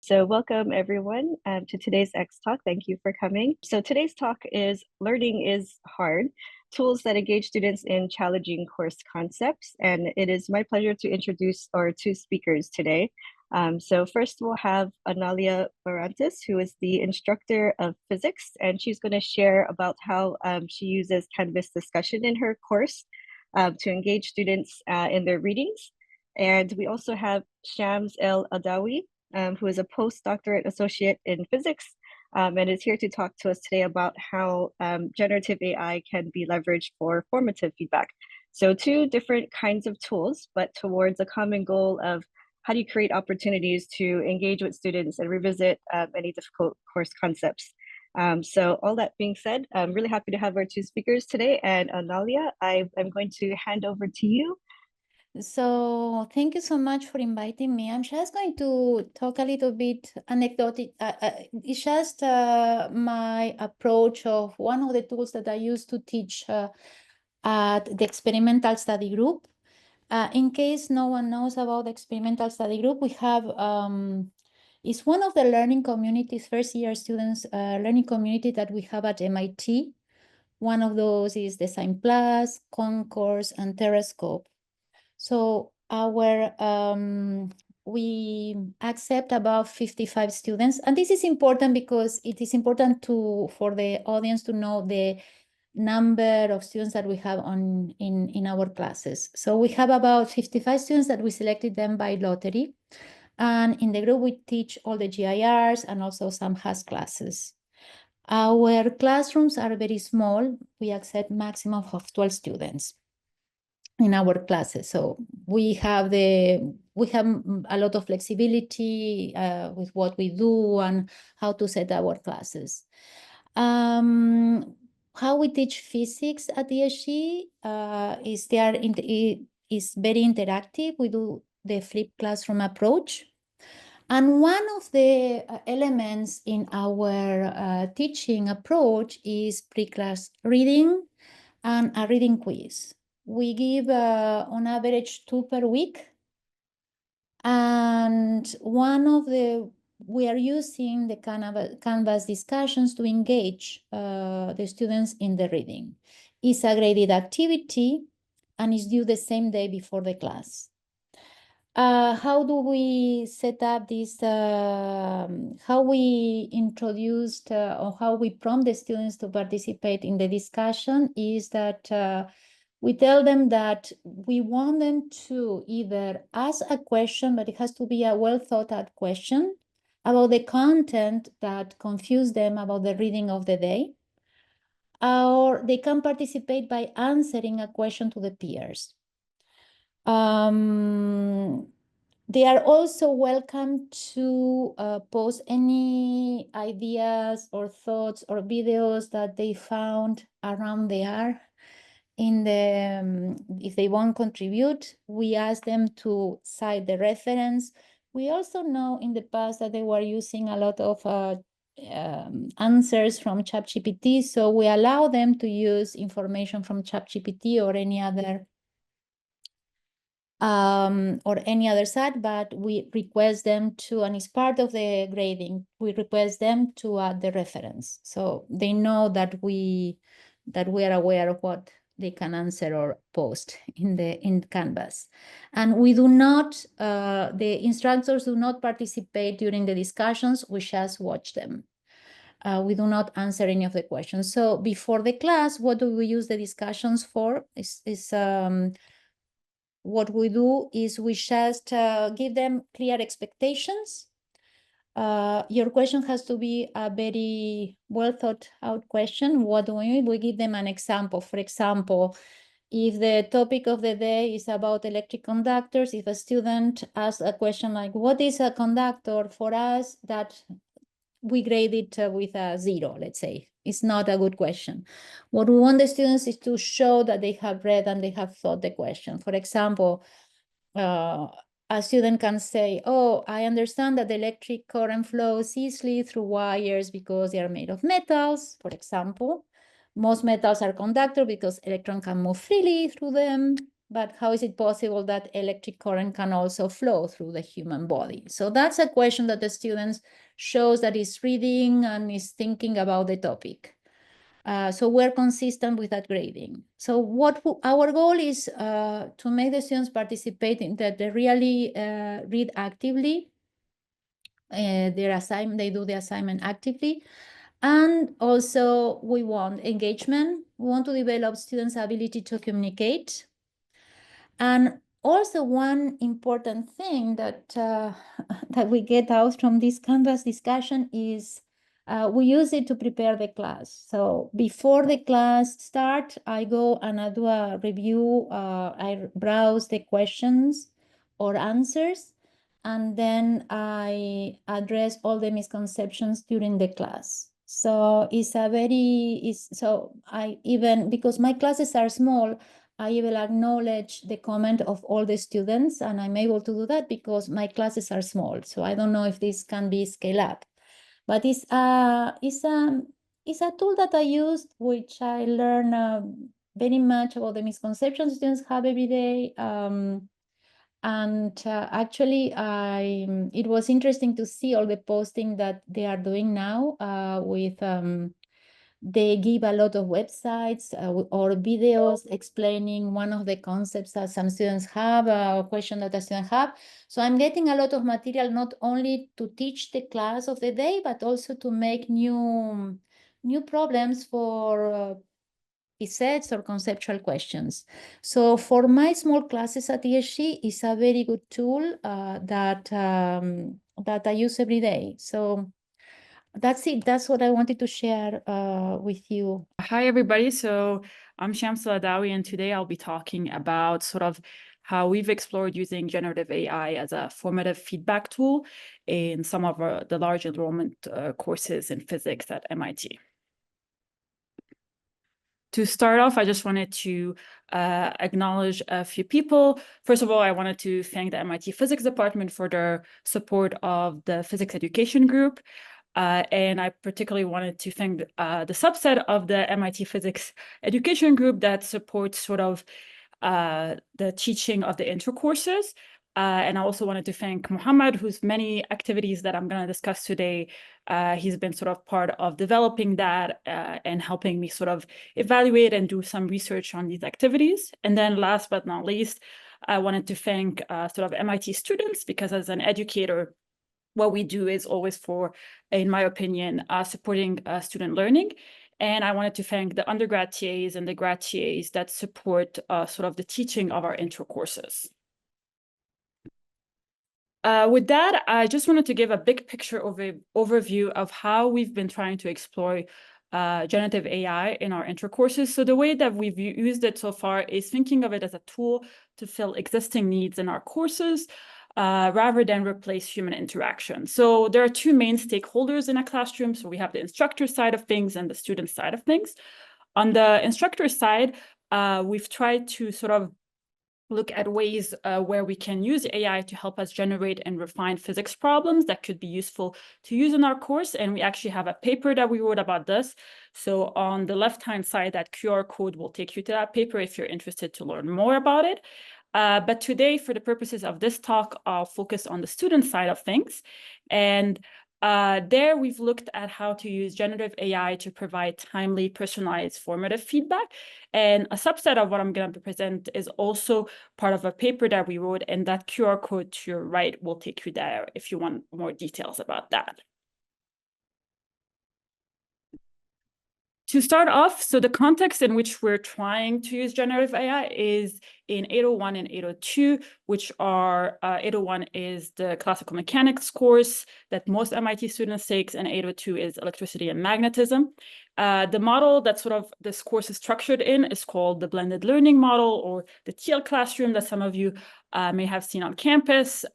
So welcome everyone to today's xTalk. Thank you for coming. So today's talk is Learning is Hard, Tools that Engage Students in Challenging Course Concepts. And it is my pleasure to introduce our two speakers today. So first we'll have Analia Barrantes, who is the instructor of physics, and she's going to share about how she uses Canvas discussion in her course to engage students in their readings. And we also have Shams El-Adawy, who is a postdoctorate associate in physics and is here to talk to us today about how generative AI can be leveraged for formative feedback. So two different kinds of tools, but towards a common goal of how do you create opportunities to engage with students and revisit any difficult course concepts. So all that being said, I'm really happy to have our two speakers today. And Analia, I'm going to hand over to you. So thank you so much for inviting me. I'm just going to talk a little bit anecdotic. It's just my approach of one of the tools that I use to teach at the experimental study group. In case no one knows about the experimental study group, we have, it's one of the learning communities, first year students learning community that we have at MIT. One of those is Design Plus, Concourse, and Terrascope. So we accept about 55 students, and this is important because it is important for the audience to know the number of students that we have in our classes. So we have about 55 students that we selected them by lottery, and in the group we teach all the GIRs and also some HAS classes. Our classrooms are very small. We accept maximum of 12 students in our classes. So we have a lot of flexibility with what we do and how to set our classes. How we teach physics at DSG is very interactive. We do the flipped classroom approach. And one of the elements in our teaching approach is pre-class reading and a reading quiz. We give on average 2 per week. And we are using the Canvas discussions to engage the students in the reading. It's a graded activity and is due the same day before the class. How do we set up this, how we introduced or how we prompt the students to participate in the discussion is that we tell them that we want them to either ask a question, but it has to be a well thought out question about the content that confused them about the reading of the day, or they can participate by answering a question to the peers. They are also welcome to post any ideas or thoughts or videos that they found around there. If they want to contribute, we ask them to cite the reference. We also know in the past that they were using a lot of answers from ChatGPT, so we allow them to use information from ChatGPT or any other site, but we request them to, and it's part of the grading, we request them to add the reference. So they know that we are aware of what they can answer or post in Canvas. And we do not, the instructors do not participate during the discussions, we just watch them. We do not answer any of the questions. So before the class, what do we use the discussions for? What we do is we just give them clear expectations. Your question has to be a very well thought out question. What do we mean? We give them an example. For example, if the topic of the day is about electric conductors, if a student asks a question like, what is a conductor? For us, that we grade it with a 0, let's say. It's not a good question. What we want the students is to show that they have read and they have thought the question. For example, a student can say, oh, I understand that the electric current flows easily through wires because they are made of metals, for example. Most metals are conductor because electrons can move freely through them. but how is it possible that electric current can also flow through the human body? So that's a question that the students shows that is reading and is thinking about the topic. So we're consistent with that grading. So what our goal is to make the students participate in that they really read actively their assignment, they do the assignment actively. And also we want engagement. We want to develop students' ability to communicate. And also one important thing that, that we get out from this Canvas discussion is we use it to prepare the class. So before the class start, I go and I do a review. I browse the questions or answers, and then I address all the misconceptions during the class. So it's a very, so I even, because my classes are small, I will acknowledge the comment of all the students, and I'm able to do that because my classes are small. So I don't know if this can be scaled up, but it's a tool that I used, which I learn very much about the misconceptions students have every day. And actually, it was interesting to see all the posting that they are doing now with they give a lot of websites or videos explaining one of the concepts that some students have, or question that a student have. So I'm getting a lot of material, not only to teach the class of the day, but also to make new problems for sets or conceptual questions. So for my small classes at ESG, is a very good tool that I use every day. So that's it. That's what I wanted to share with you. Hi, everybody. So I'm Shams El-Adawy, and today I'll be talking about sort of how we've explored using generative AI as a formative feedback tool in some of the large enrollment courses in physics at MIT. To start off, I just wanted to acknowledge a few people. First of all, I wanted to thank the MIT Physics Department for their support of the physics education group. And I particularly wanted to thank the subset of the MIT Physics Education Group that supports sort of the teaching of the intro courses. And I also wanted to thank Muhammad, whose many activities that I'm going to discuss today, he's been sort of part of developing that and helping me sort of evaluate and do some research on these activities. And then last but not least, I wanted to thank sort of MIT students, because as an educator, what we do is always for, in my opinion, supporting student learning. And I wanted to thank the undergrad TAs and the grad TAs that support sort of the teaching of our intro courses. With that, I just wanted to give a big picture overview of how we've been trying to explore generative AI in our intro courses. So the way that we've used it so far is thinking of it as a tool to fill existing needs in our courses, rather than replace human interaction. So there are two main stakeholders in a classroom. So we have the instructor side of things and the student side of things. On the instructor side, we've tried to sort of look at ways where we can use AI to help us generate and refine physics problems that could be useful to use in our course. And we actually have a paper that we wrote about this. So on the left-hand side, that QR code will take you to that paper if you're interested to learn more about it. But today, for the purposes of this talk, I'll focus on the student side of things. And there we've looked at how to use generative AI to provide timely, personalized, formative feedback. And a subset of what I'm going to present is also part of a paper that we wrote, and that QR code to your right will take you there if you want more details about that. To start off, so the context in which we're trying to use generative AI is in 801 and 802, which are 801 is the classical mechanics course that most MIT students take, and 802 is electricity and magnetism. The model that sort of this course is structured in is called the blended learning model, or the TL classroom that some of you may have seen on campus.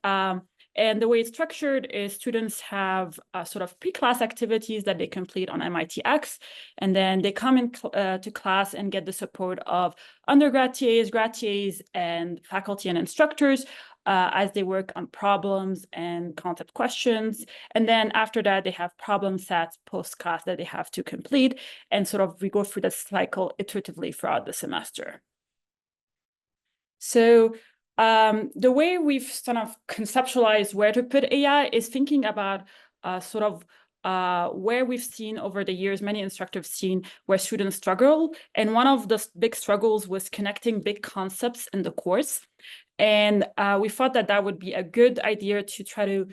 And the way it's structured is students have sort of pre-class activities that they complete on MITx, and then they come in to class and get the support of undergrad TAs, grad TAs, and faculty and instructors as they work on problems and concept questions. And then after that, they have problem sets post-class that they have to complete, and sort of we go through the cycle iteratively throughout the semester. So the way we've sort of conceptualized where to put AI is thinking about sort of where we've seen over the years, many instructors have seen where students struggle. And one of the big struggles was connecting big concepts in the course. And we thought that that would be a good idea to try to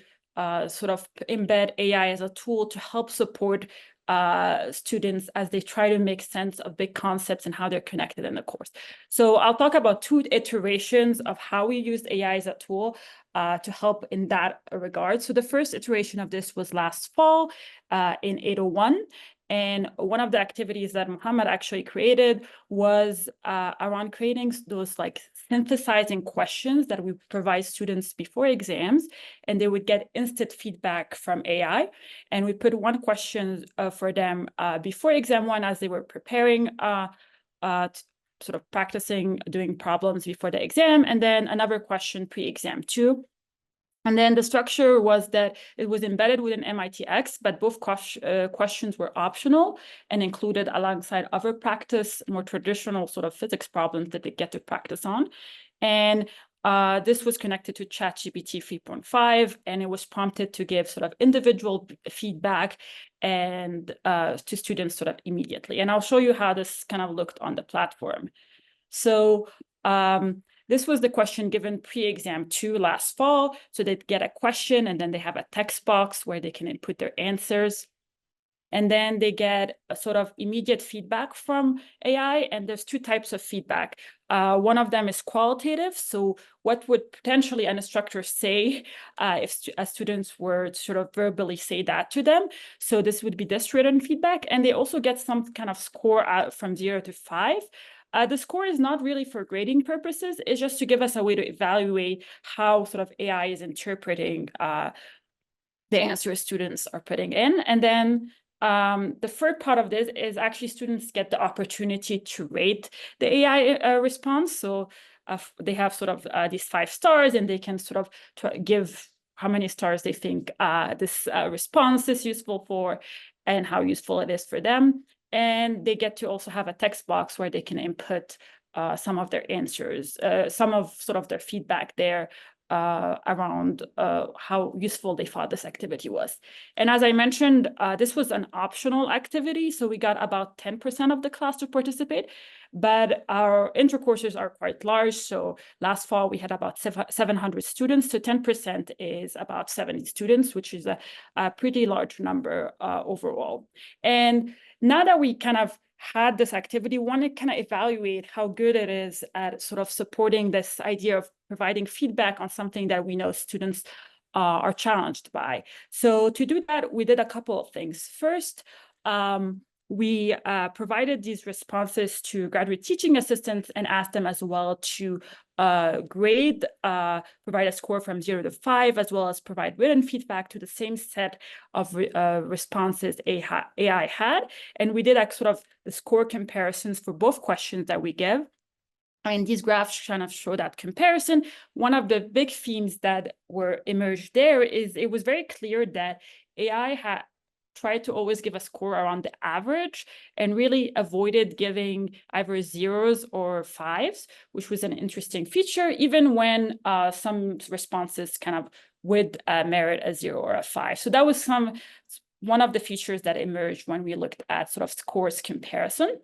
sort of embed AI as a tool to help support students as they try to make sense of big concepts and how they're connected in the course. So I'll talk about 2 iterations of how we used AI as a tool to help in that regard. So the first iteration of this was last fall in 801. And one of the activities that Muhammad actually created was around creating those like synthesizing questions that we provide students before exams, and they would get instant feedback from AI. And we put one question for them before exam 1 as they were preparing, sort of practicing doing problems before the exam, and then another question pre-exam 2. And then the structure was that it was embedded within MITx, but both questions were optional and included alongside other practice, more traditional sort of physics problems that they get to practice on. And this was connected to ChatGPT 3.5, and it was prompted to give sort of individual feedback and to students sort of immediately. And I'll show you how this kind of looked on the platform. So this was the question given pre-exam 2 last fall. So they'd get a question, and then they have a text box where they can input their answers. And then they get a sort of immediate feedback from AI. And there's 2 types of feedback. One of them is qualitative. So what would potentially an instructor say if students were to sort of verbally say that to them? So this would be this written feedback. And they also get some kind of score out from 0 to 5. The score is not really for grading purposes. It's just to give us a way to evaluate how sort of AI is interpreting the answers students are putting in. And then the third part of this is actually students get the opportunity to rate the AI response. So they have sort of these 5 stars, and they can sort of give how many stars they think this response is useful for and how useful it is for them. And they get to also have a text box where they can input some of their answers, some of sort of their feedback there around how useful they thought this activity was. And as I mentioned, this was an optional activity, so we got about 10% of the class to participate, but our intro courses are quite large. So last fall, we had about 700 students, so 10% is about 70 students, which is a pretty large number overall. And now that we kind of had this activity, want to kind of evaluate how good it is at sort of supporting this idea of providing feedback on something that we know students are challenged by. So to do that, we did a couple of things. First, we provided these responses to graduate teaching assistants and asked them as well to grade, provide a score from 0 to 5, as well as provide written feedback to the same set of responses AI had. And we did sort of the score comparisons for both questions that we give. And these graphs kind of show that comparison. One of the big themes that were emerged there is it was very clear that AI had tried to always give a score around the average and really avoided giving either 0s or 5s, which was an interesting feature, even when some responses kind of would merit a 0 or a 5. So that was one of the features that emerged when we looked at sort of scores comparison.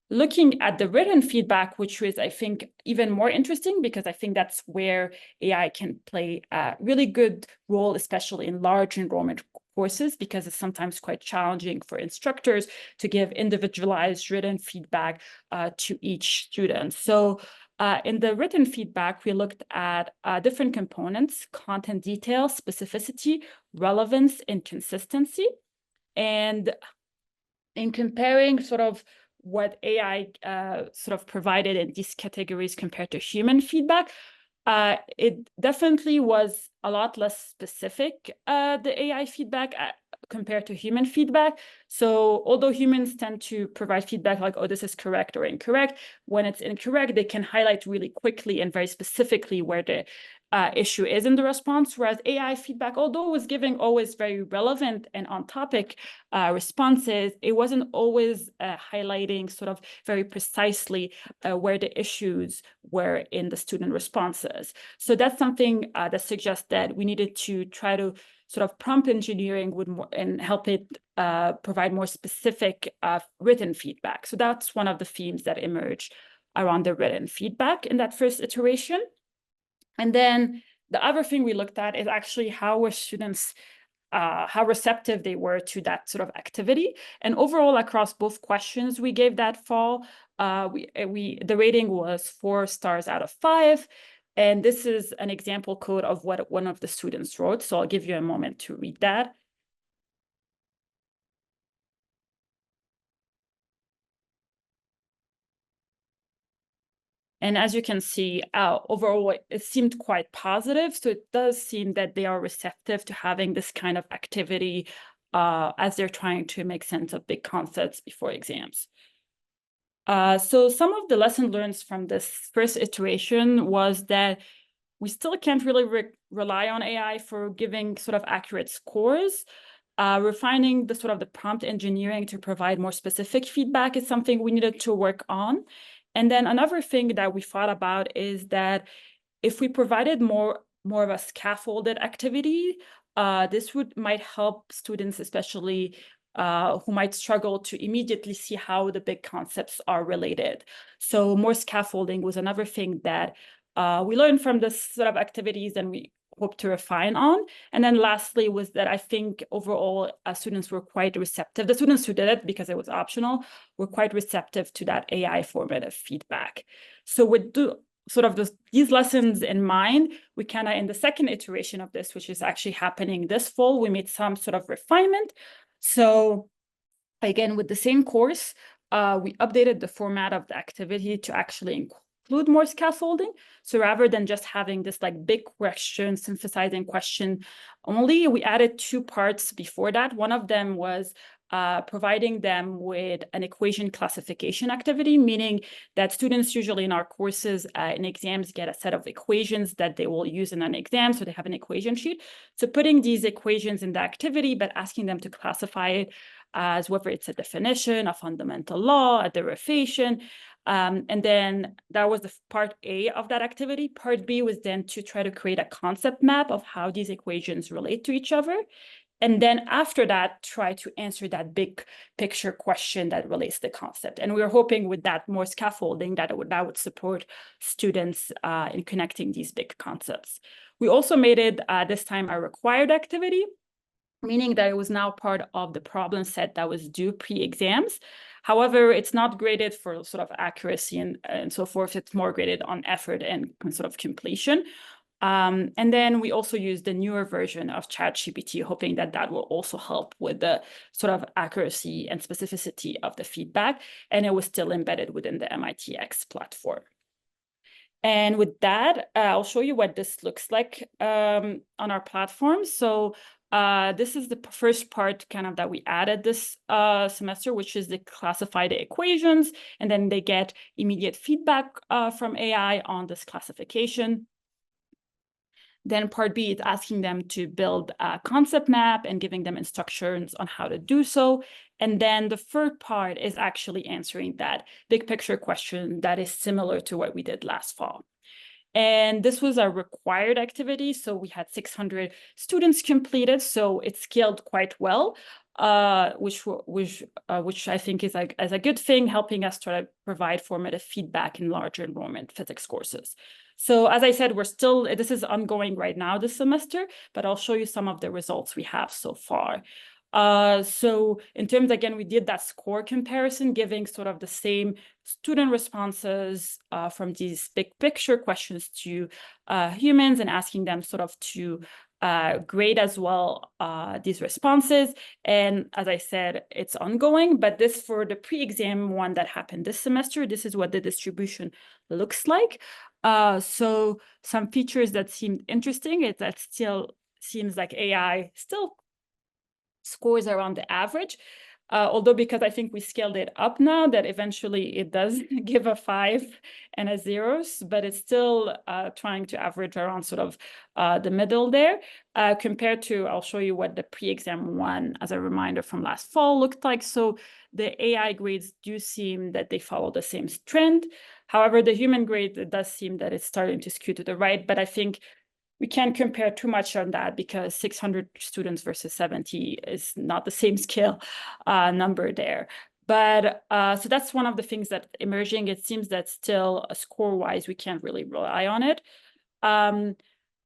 Looking at the written feedback, which was, I think, even more interesting, because I think that's where AI can play a really good role, especially in large enrollment courses, because it's sometimes quite challenging for instructors to give individualized written feedback to each student. So in the written feedback, we looked at different components: content detail, specificity, relevance, and consistency. And in comparing sort of what AI sort of provided in these categories compared to human feedback, it definitely was a lot less specific, the AI feedback compared to human feedback. So although humans tend to provide feedback like, oh, this is correct or incorrect, when it's incorrect, they can highlight really quickly and very specifically where the issue is in the response, whereas AI feedback, although it was giving always very relevant and on-topic responses, it wasn't always highlighting sort of very precisely where the issues were in the student responses. So that's something that suggests that we needed to try to sort of prompt engineering with more, and help it provide more specific written feedback. So that's one of the themes that emerged around the written feedback in that first iteration. And then the other thing we looked at is actually how were students, how receptive they were to that sort of activity. And overall, across both questions we gave that fall, the rating was 4 stars out of 5. And this is an example code of what one of the students wrote. So I'll give you a moment to read that. And as you can see, overall, it seemed quite positive. So it does seem that they are receptive to having this kind of activity as they're trying to make sense of big concepts before exams. So some of the lesson learned from this first iteration was that we still can't really rely on AI for giving sort of accurate scores. Refining the sort of the prompt engineering to provide more specific feedback is something we needed to work on. And then another thing that we thought about is that if we provided more of a scaffolded activity, this might help students, especially who might struggle to immediately see how the big concepts are related. So more scaffolding was another thing that we learned from this sort of activities and we hope to refine on. And then lastly was that I think overall students were quite receptive. The students who did it, because it was optional, were quite receptive to that AI formative feedback. So with these lessons in mind, we kind of, in the second iteration of this, which is actually happening this fall, we made some sort of refinement. So again, with the same course, we updated the format of the activity to actually include more scaffolding. So rather than just having this like big question, synthesizing question only, we added 2 parts before that. One of them was providing them with an equation classification activity, meaning that students usually in our courses in exams get a set of equations that they will use in an exam. So they have an equation sheet. So putting these equations in the activity, but asking them to classify it as whether it's a definition, a fundamental law, a derivation. And then that was the part A of that activity. Part B was then to try to create a concept map of how these equations relate to each other. And then after that, try to answer that big picture question that relates to the concept. And we were hoping with that more scaffolding that would support students in connecting these big concepts. We also made it this time a required activity, meaning that it was now part of the problem set that was due pre-exams. However, it's not graded for sort of accuracy and so forth. It's more graded on effort and sort of completion. And then we also used the newer version of ChatGPT, hoping that that will also help with the sort of accuracy and specificity of the feedback. And it was still embedded within the MIT X platform. And with that, I'll show you what this looks like on our platform. So this is the first part kind of that we added this semester, which is to classify the equations, and then they get immediate feedback from AI on this classification. Then part B is asking them to build a concept map and giving them instructions on how to do so. And then the third part is actually answering that big picture question that is similar to what we did last fall. And this was a required activity. So we had 600 students completed. So it scaled quite well, which I think is a good thing, helping us try to provide formative feedback in larger enrollment physics courses. So as I said, this is ongoing right now this semester, but I'll show you some of the results we have so far. So in terms, again, we did that score comparison, giving sort of the same student responses from these big picture questions to humans and asking them sort of to grade as well these responses. And as I said, it's ongoing, but this for the pre-exam one that happened this semester, this is what the distribution looks like. So some features that seemed interesting is that still seems like AI still scores around the average. Although because I think we scaled it up now, that eventually it does give a 5 and a 0, but it's still trying to average around sort of the middle there, compared to, I'll show you what the pre-exam one, as a reminder from last fall, looked like. So the AI grades do seem that they follow the same trend. However, the human grade, it does seem that it's starting to skew to the right, but I think we can't compare too much on that because 600 students versus 70 is not the same scale number there. But so that's one of the things that emerging. It seems that still score-wise, we can't really rely on it. I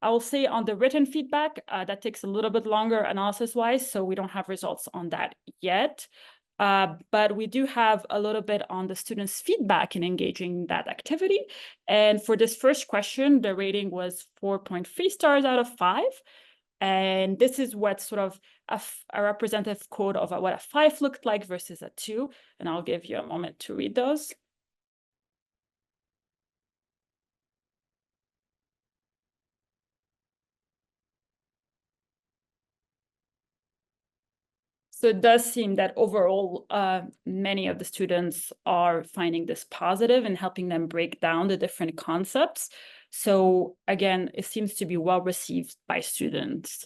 will say on the written feedback, that takes a little bit longer analysis-wise, so we don't have results on that yet. But we do have a little bit on the students' feedback in engaging that activity. And for this first question, the rating was 4.3 stars out of 5. And this is what sort of a representative code of what a 5 looked like versus a 2. And I'll give you a moment to read those. So it does seem that overall, many of the students are finding this positive and helping them break down the different concepts. So again, it seems to be well received by students.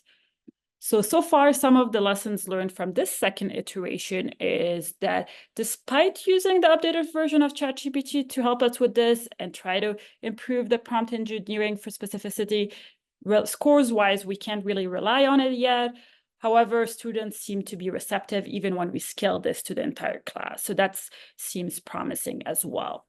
So far, some of the lessons learned from this second iteration is that despite using the updated version of ChatGPT to help us with this and try to improve the prompt engineering for specificity, scores-wise, we can't really rely on it yet. However, students seem to be receptive even when we scale this to the entire class. So that seems promising as well.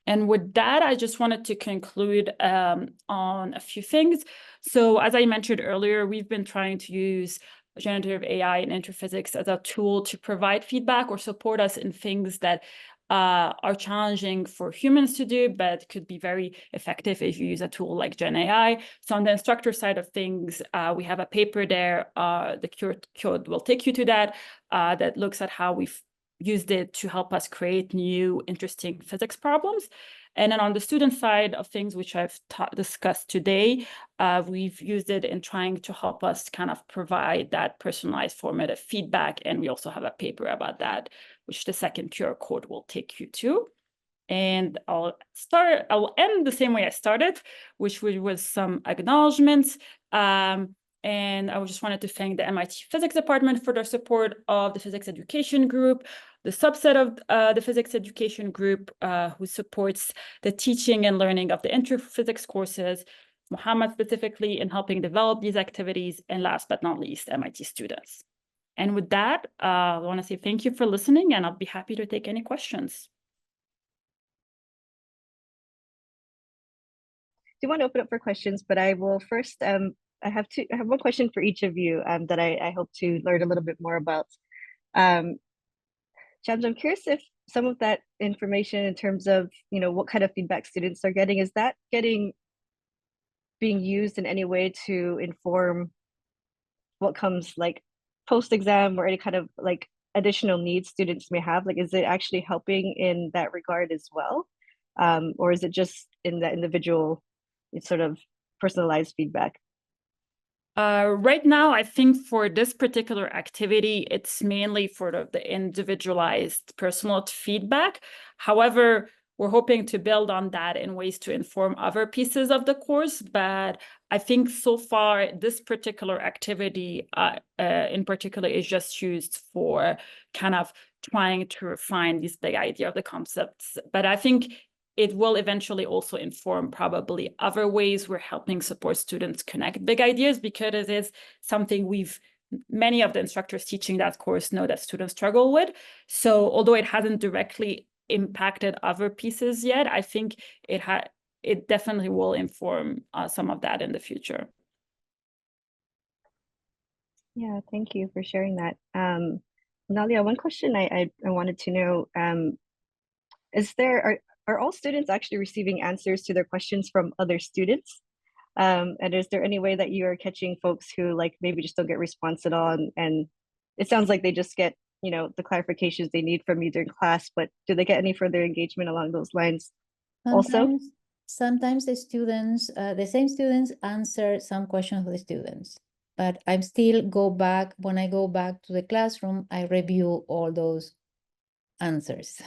And with that, I just wanted to conclude on a few things. So as I mentioned earlier, we've been trying to use generative AI and introphysics as a tool to provide feedback or support us in things that are challenging for humans to do, but could be very effective if you use a tool like Gen AI. So on the instructor side of things, we have a paper there. The code will take you to that, that looks at how we've used it to help us create new, interesting physics problems. And then on the student side of things, which I've discussed today, we've used it in trying to help us kind of provide that personalized formative feedback. And we also have a paper about that, which the second QR code will take you to. And I'll end the same way I started, which was some acknowledgements. And I just wanted to thank the MIT Physics Department for their support of the Physics Education Group, the subset of the Physics Education Group who supports the teaching and learning of the introphysics courses, Mohammed specifically in helping develop these activities, and last but not least, MIT students. And with that, I want to say thank you for listening, and I'll be happy to take any questions. I do want to open up for questions, but I will first, I have one question for each of you that I hope to learn a little bit more about. Shams, I'm curious if some of that information in terms of, what kind of feedback students are getting, is that being used in any way to inform what comes like post-exam or any kind of like additional needs students may have? Like, is it actually helping in that regard as well? Or is it just in the individual, it's sort of personalized feedback? Right now, I think for this particular activity, it's mainly for the individualized personal feedback. However, we're hoping to build on that in ways to inform other pieces of the course. But I think so far, this particular activity in particular is just used for kind of trying to refine this big idea of the concepts. But I think it will eventually also inform probably other ways we're helping support students connect big ideas, because it is something many of the instructors teaching that course know that students struggle with. So although it hasn't directly impacted other pieces yet, I think it definitely will inform some of that in the future. Yeah, thank you for sharing that. Analia, one question I wanted to know, are all students actually receiving answers to their questions from other students? And is there any way that you are catching folks who like maybe just don't get response at all, and it sounds like they just get the clarifications they need from you during class, but do they get any further engagement along those lines also? Sometimes the same students answer some questions of the students. but I still go back, when I go back to the classroom, I review all those answers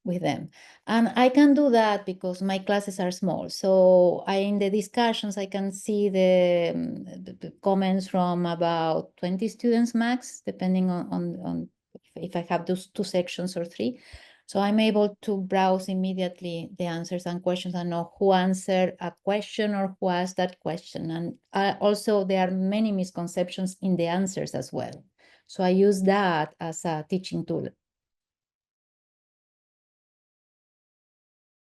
with them. And I can do that because my classes are small. So in the discussions, I can see the comments from about 20 students max, depending on if I have those 2 sections or 3. So I'm able to browse immediately the answers and questions and know who answered a question or who asked that question. And also there are many misconceptions in the answers as well. So I use that as a teaching tool.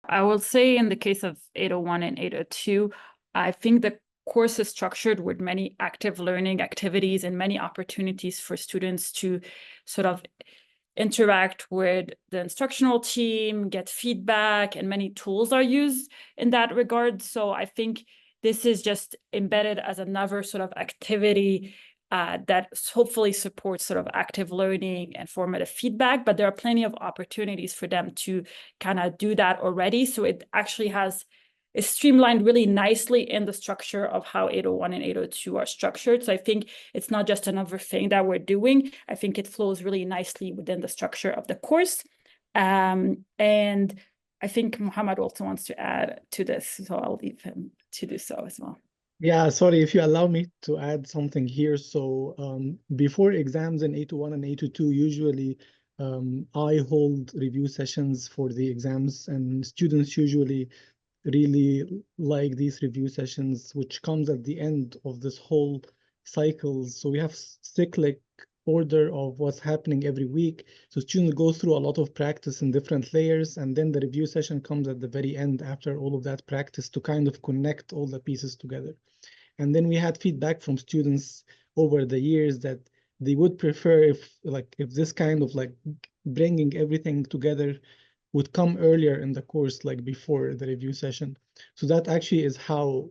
I will say in the case of 801 and 802, I think the course is structured with many active learning activities and many opportunities for students to sort of interact with the instructional team, get feedback, and many tools are used in that regard. So I think this is just embedded as another sort of activity that hopefully supports sort of active learning and formative feedback, but there are plenty of opportunities for them to kind of do that already. So it actually is streamlined really nicely in the structure of how 801 and 802 are structured. So I think it's not just another thing that we're doing. I think it flows really nicely within the structure of the course. And I think Mohammed also wants to add to this, so I'll leave him to do so as well. Yeah, sorry, if you allow me to add something here. So before exams in 801 and 802, usually I hold review sessions for the exams, and students usually really like these review sessions, which comes at the end of this whole cycle. So we have cyclic order of what's happening every week. So students go through a lot of practice in different layers, and then the review session comes at the very end after all of that practice to kind of connect all the pieces together. And then we had feedback from students over the years that they would prefer if this kind of like bringing everything together would come earlier in the course, like before the review session. So that actually is how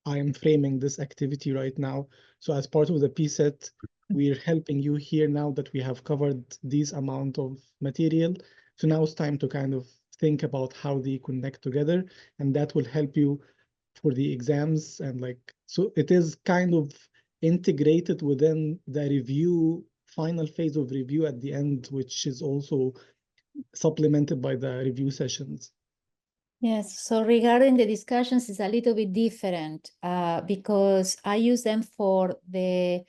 I am framing this activity right now. So as part of the PSET, we're helping you here now that we have covered this amount of material. So now it's time to kind of think about how they connect together, and that will help you for the exams. And so it is kind of integrated within the review, final phase of review at the end, which is also supplemented by the review sessions. Yes, so regarding the discussions, it's a little bit different because I use them for the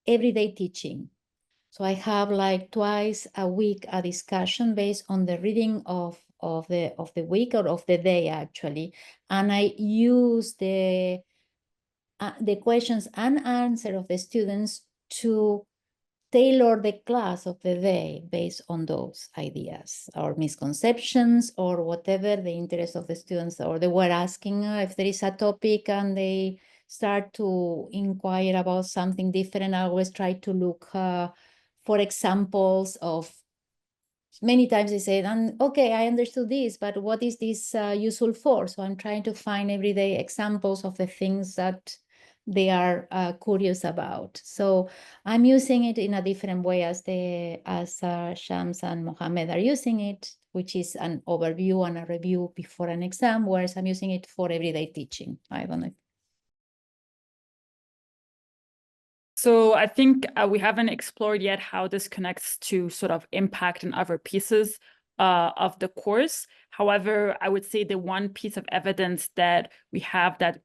everyday teaching. So I have like twice a week a discussion based on the reading of the week or of the day actually, and I use the questions and answer of the students to tailor the class of the day based on those ideas or misconceptions or whatever the interest of the students, or they were asking if there is a topic and they start to inquire about something different. I always try to look for examples of, many times they say, okay, I understood this, but what is this useful for? So I'm trying to find everyday examples of the things that they are curious about. So I'm using it in a different way as Shams and Mohammed are using it, which is an overview and a review before an exam, whereas I'm using it for everyday teaching. I don't know. So I think we haven't explored yet how this connects to sort of impact and other pieces of the course. However, I would say the one piece of evidence that we have that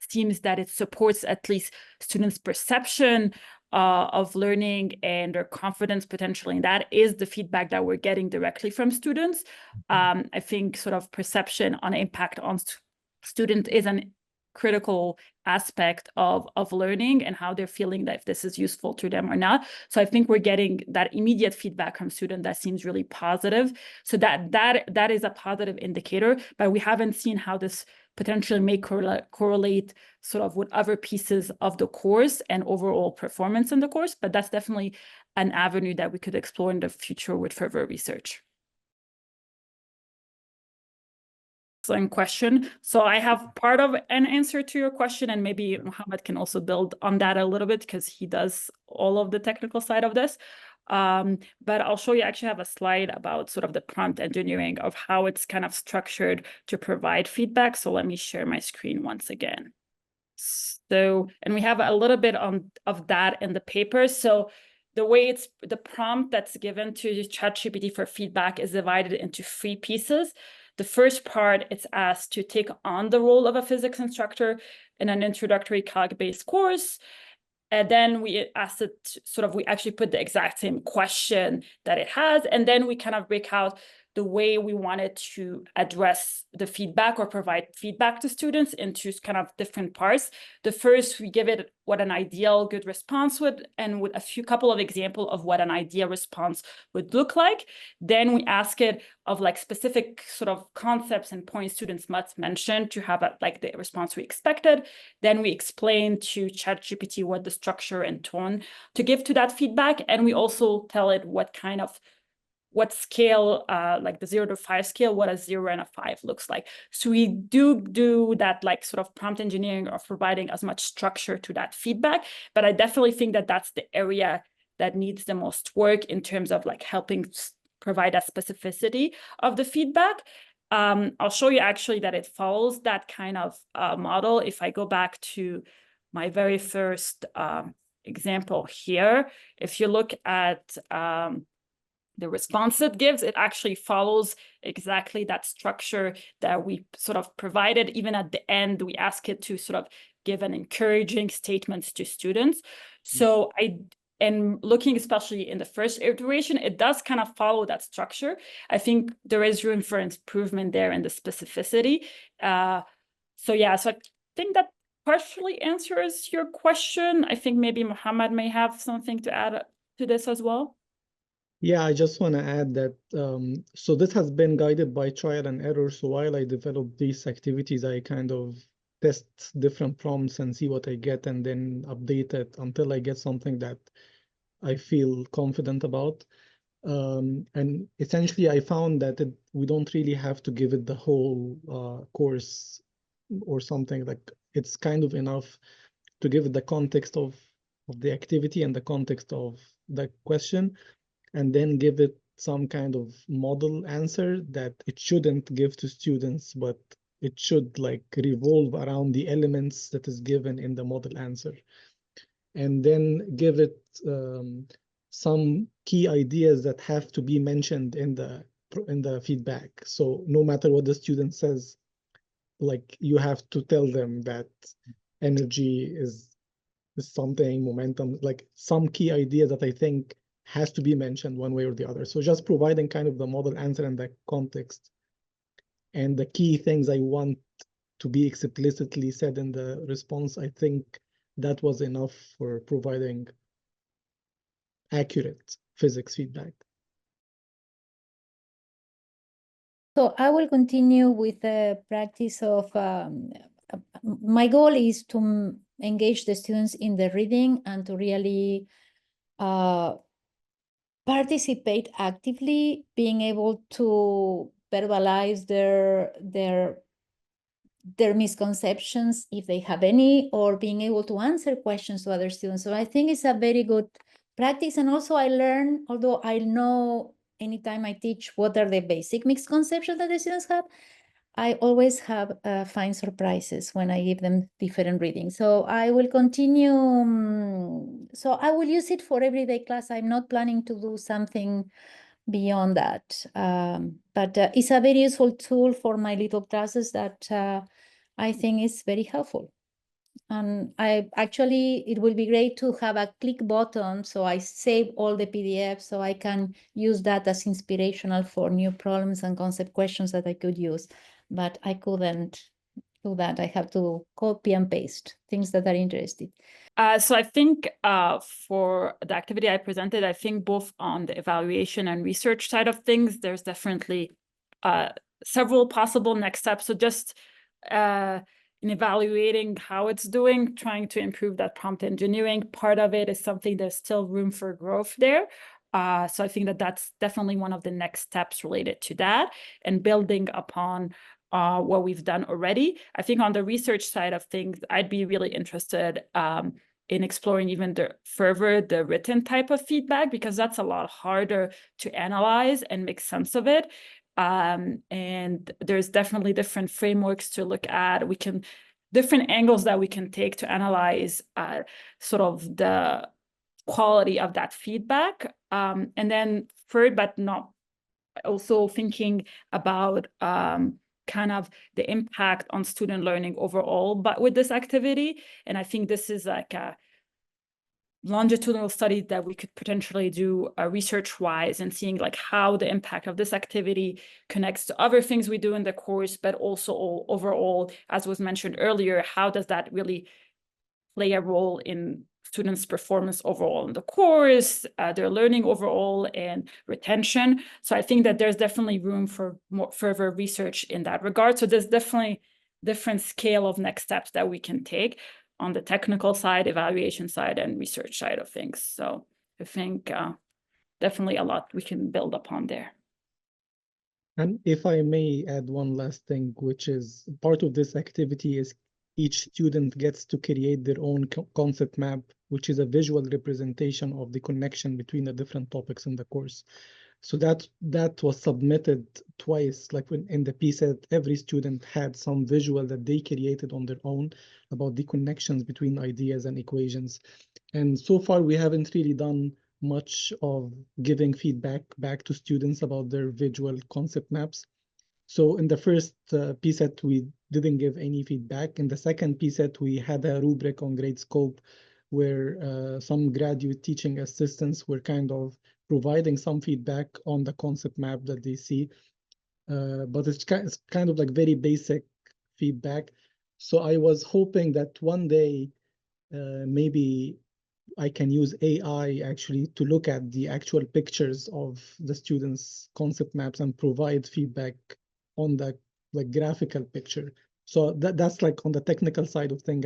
seems that it supports at least students' perception of learning and their confidence potentially, and that is the feedback that we're getting directly from students. I think sort of perception on impact on students is an critical aspect of learning and how they're feeling that if this is useful to them or not. So I think we're getting that immediate feedback from students that seems really positive. So that is a positive indicator, but we haven't seen how this potentially may correlate sort of with other pieces of the course and overall performance in the course. But that's definitely an avenue that we could explore in the future with further research. Excellent question. So I have part of an answer to your question, and maybe Mohammed can also build on that a little bit because he does all of the technical side of this. But I'll show you, I actually have a slide about sort of the prompt engineering of how it's kind of structured to provide feedback. So let me share my screen once again. So, and we have a little bit of that in the paper. So the way the prompt that's given to ChatGPT for feedback is divided into 3 pieces. The first part, it's asked to take on the role of a physics instructor in an introductory calc-based course. And then we asked it we actually put the exact same question that it has. And then we kind of break out the way we wanted to address the feedback or provide feedback to students into kind of different parts. The first, we give it what an ideal good response would, and with a couple of examples of what an ideal response would look like. Then we ask it of like specific sort of concepts and points students must mention to have like the response we expected. Then we explain to ChatGPT what the structure and tone to give to that feedback. And we also tell it what scale, like the 0 to 5 scale, what a 0 and a 5 looks like. So we do that like sort of prompt engineering of providing as much structure to that feedback. But I definitely think that that's the area that needs the most work in terms of like helping provide that specificity of the feedback. I'll show you actually that it follows that kind of model. If I go back to my very first example here, if you look at the response it gives, it actually follows exactly that structure that we sort of provided. Even at the end, we ask it to sort of give an encouraging statements to students. So and looking especially in the first iteration, it does kind of follow that structure. I think there is room for improvement there in the specificity. So I think that partially answers your question. I think maybe Mohammed may have something to add to this as well. Yeah, I just want to add that, so this has been guided by trial and error. So while I develop these activities, I kind of test different prompts and see what I get and then update it until I get something that I feel confident about. And essentially, I found that we don't really have to give it the whole course or something. Like it's kind of enough to give it the context of the activity and the context of the question, and then give it some kind of model answer that it shouldn't give to students, but it should like revolve around the elements that is given in the model answer. And then give it some key ideas that have to be mentioned in the feedback. So no matter what the student says, like you have to tell them that energy is something, momentum, like some key ideas that I think has to be mentioned one way or the other. So just providing kind of the model answer and the context and the key things I want to be explicitly said in the response, I think that was enough for providing accurate physics feedback. So I will continue with the practice of, my goal is to engage the students in the reading and to really participate actively, being able to verbalize their misconceptions if they have any, or being able to answer questions to other students. So I think it's a very good practice. And also I learn, although I know anytime I teach what are the basic misconceptions that the students have, I always have find surprises when I give them different readings. So I will continue. So I will use it for everyday class. I'm not planning to do something beyond that. But it's a very useful tool for my little classes that I think is very helpful. And it will be great to have a click button. So I save all the PDFs so I can use that as inspirational for new problems and concept questions that I could use. But I couldn't do that. I have to copy and paste things that are interesting. So I think for the activity I presented, I think both on the evaluation and research side of things, there's definitely several possible next steps. So just in evaluating how it's doing, trying to improve that prompt engineering, part of it is something there's still room for growth there. So I think that that's definitely one of the next steps related to that, and building upon what we've done already. I think on the research side of things, I'd be really interested in exploring even further the written type of feedback, because that's a lot harder to analyze and make sense of it. And there's definitely different frameworks to look at. We can different angles that we can take to analyze sort of the quality of that feedback. And then third, but not also thinking about kind of the impact on student learning overall, but with this activity. And I think this is like a longitudinal study that we could potentially do research-wise and seeing like how the impact of this activity connects to other things we do in the course, but also overall, as was mentioned earlier, how does that really play a role in students' performance overall in the course, their learning overall, and retention. So I think that there's definitely room for more further research in that regard. So there's definitely different scale of next steps that we can take on the technical side, evaluation side, and research side of things. So I think definitely a lot we can build upon there. And if I may add one last thing, which is part of this activity is each student gets to create their own concept map, which is a visual representation of the connection between the different topics in the course. So that was submitted twice, like when in the PSET, every student had some visual that they created on their own about the connections between ideas and equations. And so far, we haven't really done much of giving feedback back to students about their visual concept maps. So in the first PSET, we didn't give any feedback. In the second PSET, we had a rubric on grade scope where some graduate teaching assistants were kind of providing some feedback on the concept map that they see. But it's kind of like very basic feedback. So I was hoping that one day maybe I can use AI actually to look at the actual pictures of the students' concept maps and provide feedback on the like graphical picture. So that's like on the technical side of thing.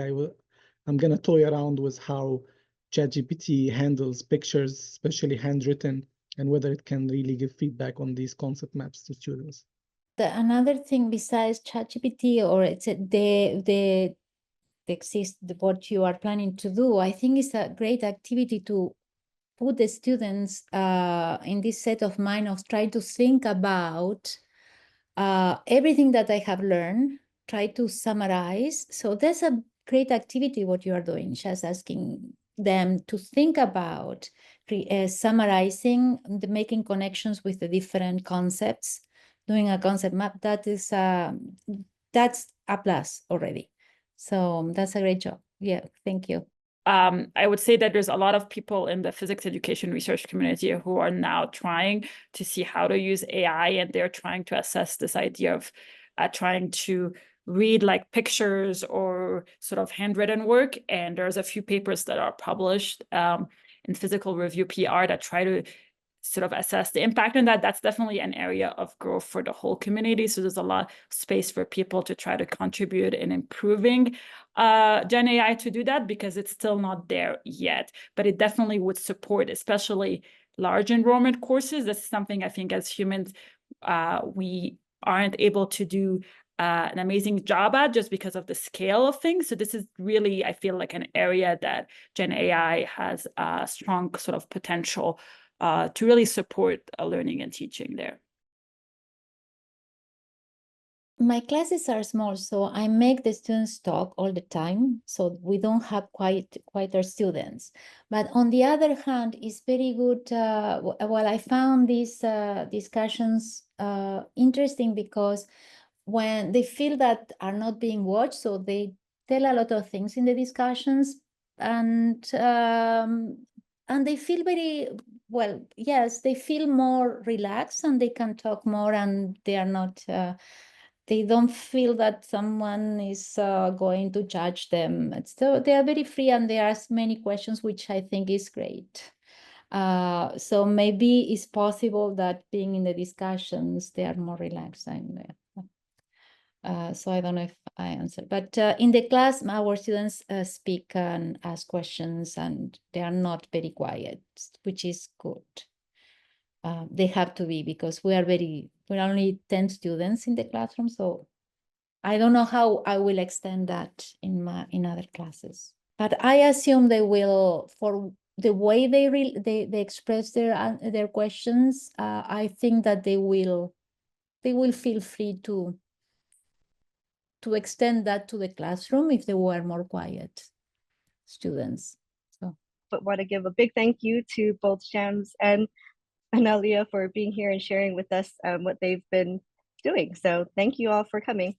I'm gonna toy around with how ChatGPT handles pictures, especially handwritten, and whether it can really give feedback on these concept maps to students. Another thing besides ChatGPT or it's what you are planning to do, I think it's a great activity to put the students in this set of mind of try to think about everything that I have learned, try to summarize. So that's a great activity what you are doing, just asking them to think about summarizing, making connections with the different concepts, doing a concept map. That's a plus already. So that's a great job. Yeah, thank you. I would say that there's a lot of people in the physics education research community who are now trying to see how to use AI, and they're trying to assess this idea of trying to read like pictures or sort of handwritten work. And there's a few papers that are published in Physical Review PR that try to sort of assess the impact on that. That's definitely an area of growth for the whole community. So there's a lot of space for people to try to contribute in improving Gen AI to do that, because it's still not there yet. But it definitely would support, especially large enrollment courses. This is something I think as humans, we aren't able to do an amazing job at just because of the scale of things. So this is really, I feel like, an area that Gen AI has a strong sort of potential to really support learning and teaching there. My classes are small, so I make the students talk all the time, so we don't have quieter students. But on the other hand, it's very good. Well, I found these discussions interesting because when they feel that are not being watched, so they tell a lot of things in the discussions, and they feel very well. Yes, they feel more relaxed and they can talk more, and they are not. They don't feel that someone is going to judge them. So they are very free and they ask many questions, which I think is great. So maybe it's possible that being in the discussions, they are more relaxed. So I don't know if I answered, but in the class, our students speak and ask questions, and they are not very quiet, which is good. They have to be, because we're only 10 students in the classroom, so I don't know how I will extend that in other classes. But I assume they will, for the way they express their questions. I think that they will feel free to to extend that to the classroom if they were more quiet students. So, but want to give a big thank you to both Shams and Analia for being here and sharing with us what they've been doing. So thank you all for coming.